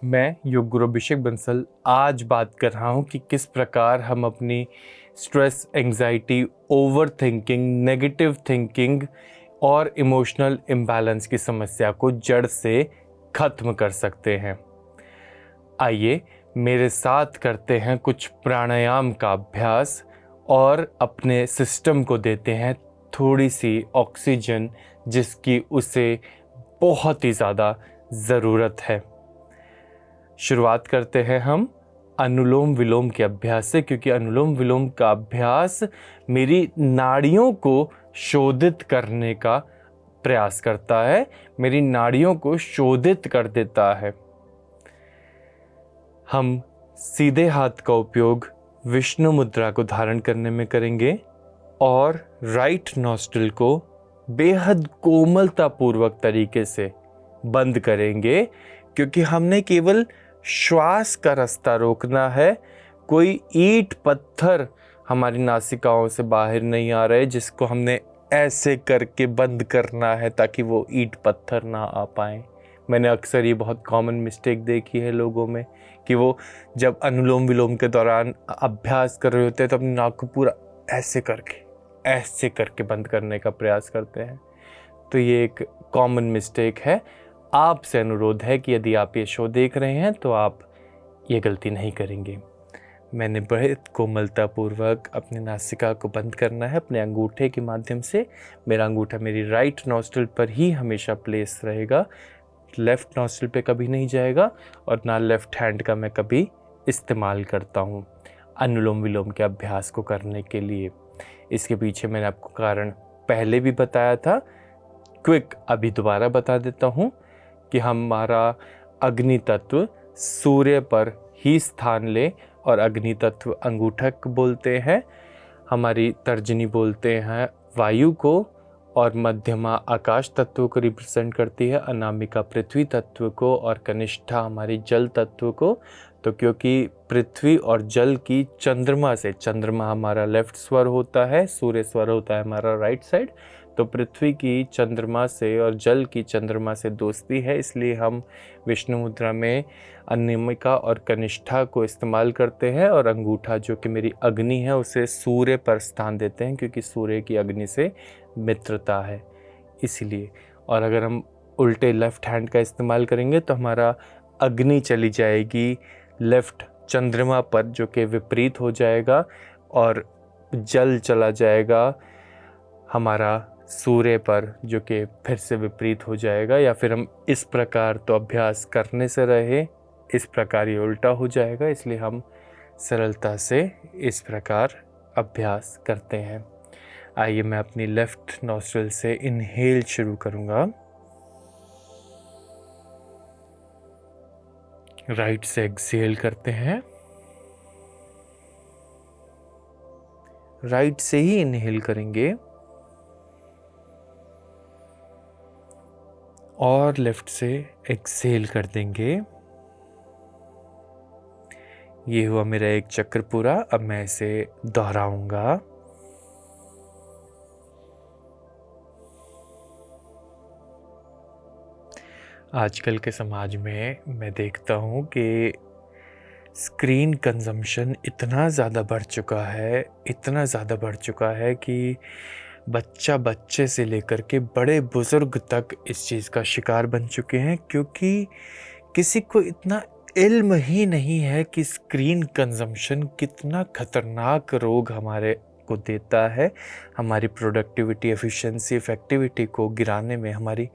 मैं योग गुरु अभिषेक बंसल आज बात कर रहा हूँ कि किस प्रकार हम अपनी stress, anxiety, over thinking, negative thinking और इमोशनल इम्बैलेंस की समस्या को जड़ से ख़त्म कर सकते हैं। आइए मेरे साथ करते हैं कुछ प्राणायाम का अभ्यास और अपने सिस्टम को देते हैं थोड़ी सी ऑक्सीजन जिसकी उसे बहुत ही ज़्यादा ज़रूरत है। शुरुआत करते हैं हम अनुलोम विलोम के अभ्यास से, क्योंकि अनुलोम विलोम का अभ्यास मेरी नाड़ियों को शोधित करने का प्रयास करता है, मेरी नाड़ियों को शोधित कर देता है। हम सीधे हाथ का उपयोग विष्णु मुद्रा को धारण करने में करेंगे और राइट नॉस्ट्रिल को बेहद कोमलतापूर्वक तरीके से बंद करेंगे, क्योंकि हमने केवल श्वास का रास्ता रोकना है। कोई ईंट पत्थर हमारी नासिकाओं से बाहर नहीं आ रहे जिसको हमने ऐसे करके बंद करना है ताकि वो ईंट पत्थर ना आ पाए। मैंने अक्सर ये बहुत कॉमन मिस्टेक देखी है लोगों में कि वो जब अनुलोम विलोम के दौरान अभ्यास कर रहे होते हैं तो अपनी नाक को पूरा ऐसे करके बंद करने का प्रयास करते हैं। तो ये एक कॉमन मिस्टेक है। आपसे अनुरोध है कि यदि आप ये शो देख रहे हैं तो आप ये गलती नहीं करेंगे। मैंने बहुत कोमलतापूर्वक अपनी नासिका को बंद करना है अपने अंगूठे के माध्यम से। मेरा अंगूठा मेरी राइट नॉस्ट्रिल पर ही हमेशा प्लेस रहेगा, लेफ़्ट नॉस्ट्रिल पे कभी नहीं जाएगा और ना लेफ़्ट हैंड का मैं कभी इस्तेमाल करता हूँ अनुलोम विलोम के अभ्यास को करने के लिए। इसके पीछे मैंने आपको कारण पहले भी बताया था, क्विक अभी दोबारा बता देता हूँ कि हमारा अग्नि तत्व सूर्य पर ही स्थान ले और अग्नि तत्व अंगूठक बोलते हैं, हमारी तर्जनी बोलते हैं वायु को और मध्यमा आकाश तत्व को रिप्रेजेंट करती है, अनामिका पृथ्वी तत्व को और कनिष्ठा हमारी जल तत्व को। तो क्योंकि पृथ्वी और जल की चंद्रमा से, चंद्रमा हमारा लेफ्ट स्वर होता है, सूर्य स्वर होता है हमारा राइट साइड, तो पृथ्वी की चंद्रमा से और जल की चंद्रमा से दोस्ती है, इसलिए हम विष्णु मुद्रा में अनामिका और कनिष्ठा को इस्तेमाल करते हैं और अंगूठा जो कि मेरी अग्नि है उसे सूर्य पर स्थान देते हैं, क्योंकि सूर्य की अग्नि से मित्रता है इसीलिए। और अगर हम उल्टे लेफ़्ट हैंड का इस्तेमाल करेंगे तो हमारा अग्नि चली जाएगी लेफ़्ट चंद्रमा पर जो कि विपरीत हो जाएगा और जल चला जाएगा हमारा सूर्य पर जो कि फिर से विपरीत हो जाएगा। या फिर हम इस प्रकार तो अभ्यास करने से रहे, इस प्रकार ये उल्टा हो जाएगा, इसलिए हम सरलता से इस प्रकार अभ्यास करते हैं। आइए मैं अपनी लेफ़्ट नॉस्ट्रिल से इनहेल शुरू करूँगा, राइट से एक्सहेल करते हैं, राइट से ही इनहेल करेंगे और लेफ़्ट से एक्सहेल कर देंगे। ये हुआ मेरा एक चक्र पूरा। अब मैं इसे दोहराऊंगा। आजकल के समाज में मैं देखता हूँ कि स्क्रीन कंजम्पशन इतना ज़्यादा बढ़ चुका है कि बच्चे से लेकर के बड़े बुज़ुर्ग तक इस चीज़ का शिकार बन चुके हैं, क्योंकि किसी को इतना इल्म ही नहीं है कि स्क्रीन कंजम्पशन कितना खतरनाक रोग हमारे को देता है, हमारी प्रोडक्टिविटी, एफिशिएंसी, इफ़ेक्टिविटी को गिराने में, हमारी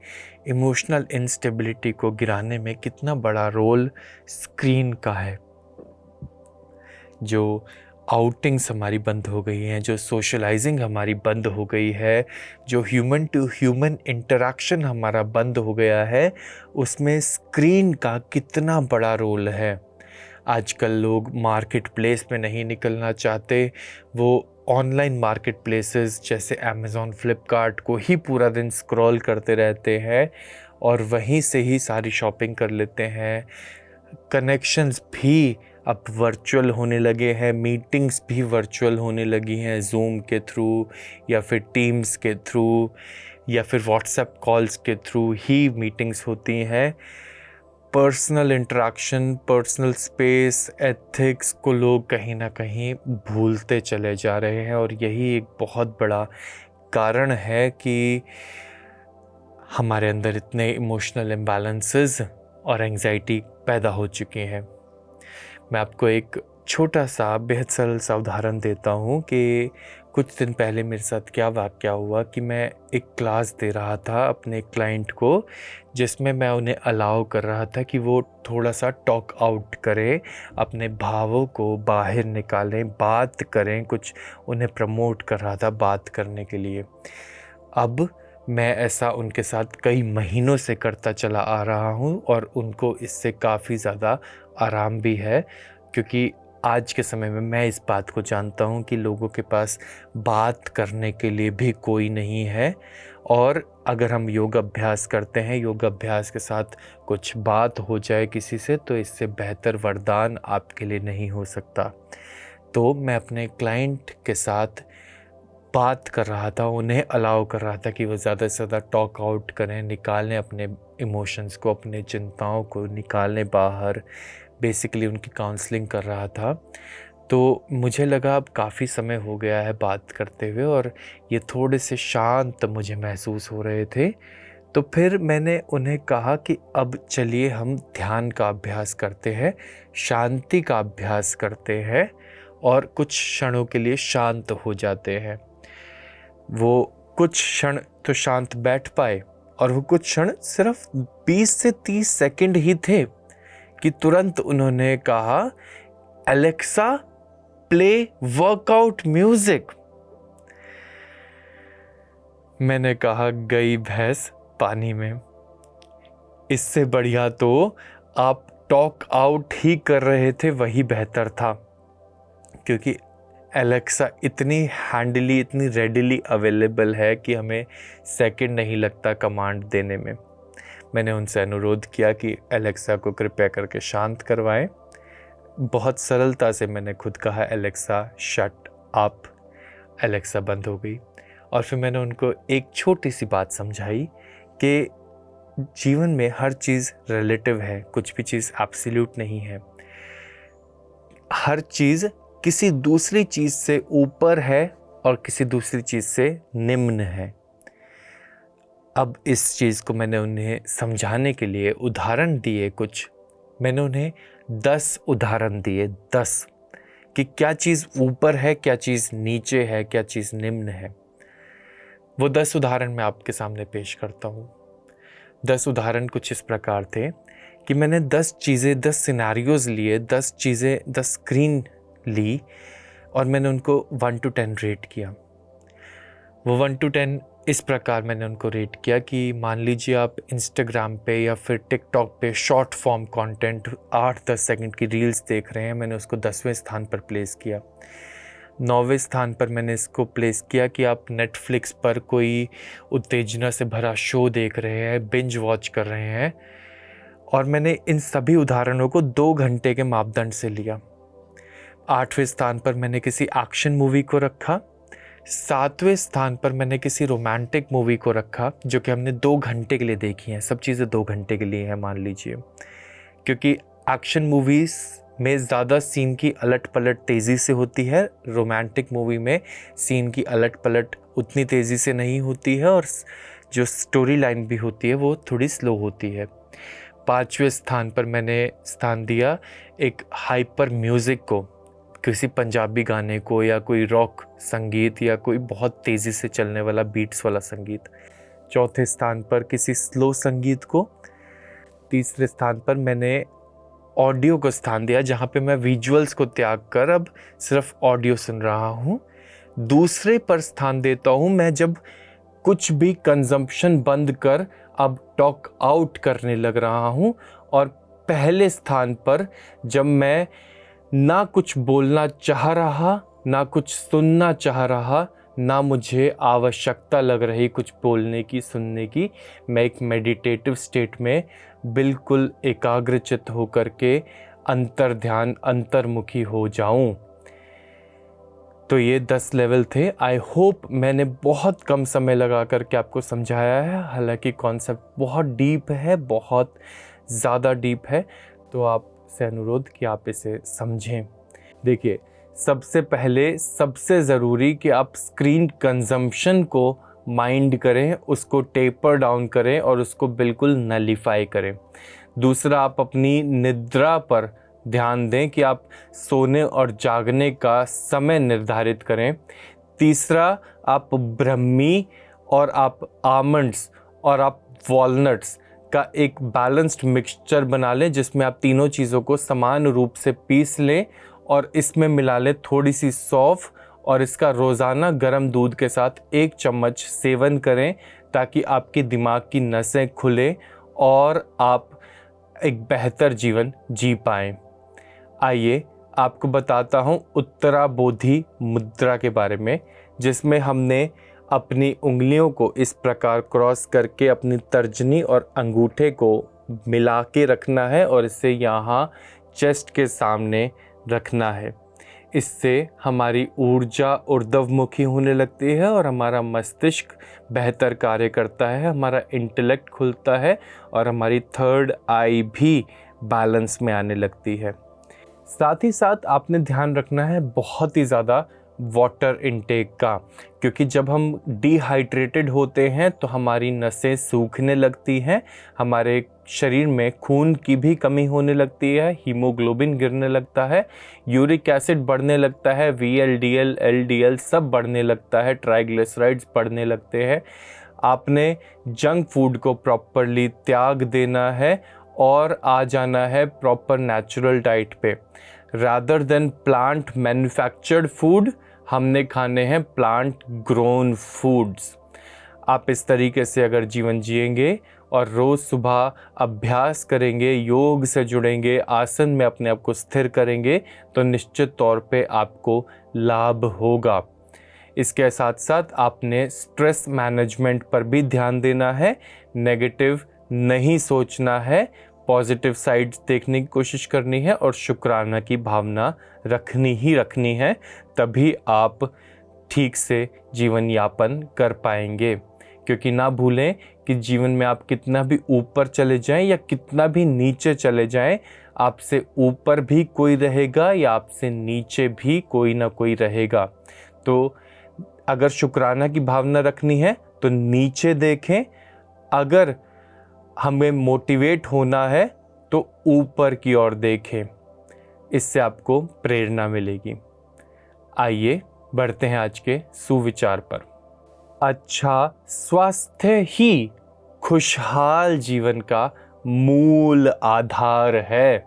इमोशनल इंस्टेबिलिटी को गिराने में कितना बड़ा रोल स्क्रीन का है। जो आउटिंग्स हमारी बंद हो गई हैं, जो सोशलाइजिंग हमारी बंद हो गई है, जो ह्यूमन टू ह्यूमन इंटरेक्शन हमारा बंद हो गया है, उसमें स्क्रीन का कितना बड़ा रोल है। आजकल लोग मार्केट प्लेस में नहीं निकलना चाहते, वो ऑनलाइन मार्केट प्लेसेस जैसे अमेज़ॉन, फ्लिपकार्ट को ही पूरा दिन स्क्रॉल करते रहते हैं और वहीं से ही सारी शॉपिंग कर लेते हैं। कनेक्शंस भी अब वर्चुअल होने लगे हैं, मीटिंग्स भी वर्चुअल होने लगी हैं, जूम के थ्रू या फिर टीम्स के थ्रू या फिर व्हाट्सएप कॉल्स के थ्रू ही मीटिंग्स होती हैं। Personal interaction, personal space, ethics को लोग कहीं ना कहीं भूलते चले जा रहे हैं, और यही एक बहुत बड़ा कारण है कि हमारे अंदर इतने इमोशनल इम्बैलेंसेस और एंजाइटी पैदा हो चुकी हैं। मैं आपको एक छोटा सा बेहद सरल सा उदाहरण देता हूँ कि कुछ दिन पहले मेरे साथ क्या वाक़या हुआ कि मैं एक क्लास दे रहा था अपने क्लाइंट को, जिसमें मैं उन्हें अलाउ कर रहा था कि वो थोड़ा सा टॉक आउट करें, अपने भावों को बाहर निकालें, बात करें, कुछ उन्हें प्रमोट कर रहा था बात करने के लिए। अब मैं ऐसा उनके साथ कई महीनों से करता चला आ रहा हूँ, और उनको इससे काफ़ी ज़्यादा आराम भी है, क्योंकि आज के समय में मैं इस बात को जानता हूँ कि लोगों के पास बात करने के लिए भी कोई नहीं है, और अगर हम योग अभ्यास करते हैं, योग अभ्यास के साथ कुछ बात हो जाए किसी से, तो इससे बेहतर वरदान आपके लिए नहीं हो सकता। तो मैं अपने क्लाइंट के साथ बात कर रहा था, उन्हें अलाउ कर रहा था कि वो ज़्यादा से ज़्यादा टॉक आउट करें, निकालें अपने इमोशंस को, अपने चिंताओं को निकालें बाहर। बेसिकली उनकी काउंसलिंग कर रहा था। तो मुझे लगा अब काफ़ी समय हो गया है बात करते हुए, और ये थोड़े से शांत मुझे महसूस हो रहे थे। तो फिर मैंने उन्हें कहा कि अब चलिए हम ध्यान का अभ्यास करते हैं, शांति का अभ्यास करते हैं, और कुछ क्षणों के लिए शांत हो जाते हैं। वो कुछ क्षण तो शांत बैठ पाए, और वो कुछ क्षण सिर्फ 20 से 30 सेकंड ही थे कि तुरंत उन्होंने कहा, एलेक्सा प्ले वर्कआउट म्यूजिक। मैंने कहा, गई भैंस पानी में। इससे बढ़िया तो आप टॉक आउट ही कर रहे थे, वही बेहतर था, क्योंकि एलेक्सा इतनी हैंडली, इतनी रेडिली अवेलेबल है कि हमें सेकंड नहीं लगता कमांड देने में। मैंने उनसे अनुरोध किया कि एलेक्सा को कृपया करके शांत करवाएं। बहुत सरलता से मैंने खुद कहा, एलेक्सा शट अप। एलेक्सा बंद हो गई, और फिर मैंने उनको एक छोटी सी बात समझाई कि जीवन में हर चीज़ रिलेटिव है, कुछ भी चीज़ एब्सोल्यूट नहीं है। हर चीज़ किसी दूसरी चीज़ से ऊपर है और किसी दूसरी चीज़ से निम्न है। अब इस चीज़ को मैंने उन्हें समझाने के लिए उदाहरण दिए कुछ। मैंने उन्हें 10 उदाहरण दिए, 10, कि क्या चीज़ ऊपर है, क्या चीज़ नीचे है, क्या चीज़ निम्न है। वो 10 उदाहरण मैं आपके सामने पेश करता हूँ। 10 उदाहरण कुछ इस प्रकार थे कि मैंने 10 चीज़ें, 10 सिनेरियोज़ लिए, 10 चीज़ें, 10 स्क्रीन ली, और मैंने उनको 1 to 10 रेट किया। वो 1 to 10 इस प्रकार मैंने उनको रेट किया कि मान लीजिए आप इंस्टाग्राम पे या फिर टिकटॉक पे शॉर्ट फॉर्म कंटेंट 8-10 सेकंड की रील्स देख रहे हैं, मैंने उसको 10वें स्थान पर प्लेस किया। 9वें स्थान पर मैंने इसको प्लेस किया कि आप नेटफ्लिक्स पर कोई उत्तेजना से भरा शो देख रहे हैं, बिंज वॉच कर रहे हैं, और मैंने इन सभी उदाहरणों को 2 घंटे के मापदंड से लिया। 8वें स्थान पर मैंने किसी एक्शन मूवी को रखा। 7वें स्थान पर मैंने किसी रोमांटिक मूवी को रखा, जो कि हमने 2 घंटे के लिए देखी हैं। सब चीज़ें 2 घंटे के लिए हैं मान लीजिए, क्योंकि एक्शन मूवीज़ में ज़्यादा सीन की अलट पलट तेज़ी से होती है, रोमांटिक मूवी में सीन की अलट पलट उतनी तेज़ी से नहीं होती है, और जो स्टोरी लाइन भी होती है वो थोड़ी स्लो होती है। 5वें स्थान पर मैंने स्थान दिया एक हाइपर म्यूज़िक को, किसी पंजाबी गाने को, या कोई रॉक संगीत, या कोई बहुत तेज़ी से चलने वाला बीट्स वाला संगीत। 4थे स्थान पर किसी स्लो संगीत को। 3रे स्थान पर मैंने ऑडियो को स्थान दिया, जहाँ पे मैं विजुअल्स को त्याग कर अब सिर्फ ऑडियो सुन रहा हूँ। 2रे पर स्थान देता हूँ मैं जब कुछ भी कंजम्पशन बंद कर अब टॉक आउट करने लग रहा हूँ, और पहले स्थान पर जब मैं ना कुछ बोलना चाह रहा, ना कुछ सुनना चाह रहा, ना मुझे आवश्यकता लग रही कुछ बोलने की, सुनने की, मैं एक मेडिटेटिव स्टेट में बिल्कुल एकाग्रचित्त होकर के अंतर ध्यान, अंतर्मुखी हो जाऊं। तो ये 10 लेवल थे। आई होप मैंने बहुत कम समय लगा करके आपको समझाया है। हालांकि कॉन्सेप्ट बहुत डीप है, बहुत ज़्यादा डीप है, तो आपसे अनुरोध कि आप इसे समझें। देखिए, सबसे पहले सबसे ज़रूरी कि आप स्क्रीन कंजम्पशन को माइंड करें, उसको टेपर डाउन करें और उसको बिल्कुल नलीफाई करें। दूसरा, आप अपनी निद्रा पर ध्यान दें कि आप सोने और जागने का समय निर्धारित करें। तीसरा, आप ब्रह्मी और आप आमंड्स और आप वॉलनट्स का एक बैलेंस्ड मिक्सचर बना लें, जिसमें आप तीनों चीज़ों को समान रूप से पीस लें और इसमें मिला लें थोड़ी सी सौंफ, और इसका रोज़ाना गर्म दूध के साथ 1 चम्मच सेवन करें, ताकि आपके दिमाग की नसें खुलें और आप एक बेहतर जीवन जी पाएँ। आइए आपको बताता हूँ उत्तरा बोधि मुद्रा के बारे में, जिसमें हमने अपनी उंगलियों को इस प्रकार क्रॉस करके अपनी तर्जनी और अंगूठे को मिला के रखना है और इसे यहाँ चेस्ट के सामने रखना है। इससे हमारी ऊर्जा ऊर्ध्वमुखी होने लगती है और हमारा मस्तिष्क बेहतर कार्य करता है, हमारा इंटेलेक्ट खुलता है और हमारी थर्ड आई भी बैलेंस में आने लगती है। साथ ही साथ आपने ध्यान रखना है बहुत ही ज़्यादा वाटर इनटेक का, क्योंकि जब हम डिहाइड्रेटेड होते हैं तो हमारी नसें सूखने लगती हैं, हमारे शरीर में खून की भी कमी होने लगती है, हीमोग्लोबिन गिरने लगता है, यूरिक एसिड बढ़ने लगता है, VLDL LDL सब बढ़ने लगता है, ट्राइग्लिसराइड्स बढ़ने लगते हैं। आपने जंक फूड को प्रॉपरली त्याग देना है और आ जाना है प्रॉपर नेचुरल डाइट पे। Rather than plant manufactured food, हमने खाने हैं प्लांट ग्रोन फूड्स। आप इस तरीके से अगर जीवन जिएंगे और रोज़ सुबह अभ्यास करेंगे, योग से जुड़ेंगे, आसन में अपने आप को स्थिर करेंगे, तो निश्चित तौर पे आपको लाभ होगा। इसके साथ साथ आपने स्ट्रेस मैनेजमेंट पर भी ध्यान देना है, नेगेटिव नहीं सोचना है, पॉजिटिव साइड्स देखने की कोशिश करनी है और शुक्राना की भावना रखनी है, तभी आप ठीक से जीवन यापन कर पाएंगे। क्योंकि ना भूलें कि जीवन में आप कितना भी ऊपर चले जाएं या कितना भी नीचे चले जाएं, आपसे ऊपर भी कोई रहेगा या आपसे नीचे भी कोई ना कोई रहेगा। तो अगर शुक्राना की भावना रखनी है तो नीचे देखें, अगर हमें मोटिवेट होना है तो ऊपर की ओर देखें, इससे आपको प्रेरणा मिलेगी। आइए बढ़ते हैं आज के सुविचार पर। अच्छा स्वास्थ्य ही खुशहाल जीवन का मूल आधार है।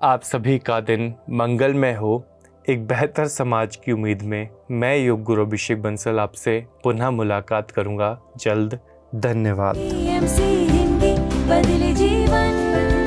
आप सभी का दिन मंगलमय हो। एक बेहतर समाज की उम्मीद में मैं योग गुरु अभिषेक बंसल आपसे पुनः मुलाकात करूंगा जल्द। धन्यवाद। बदले जीवन।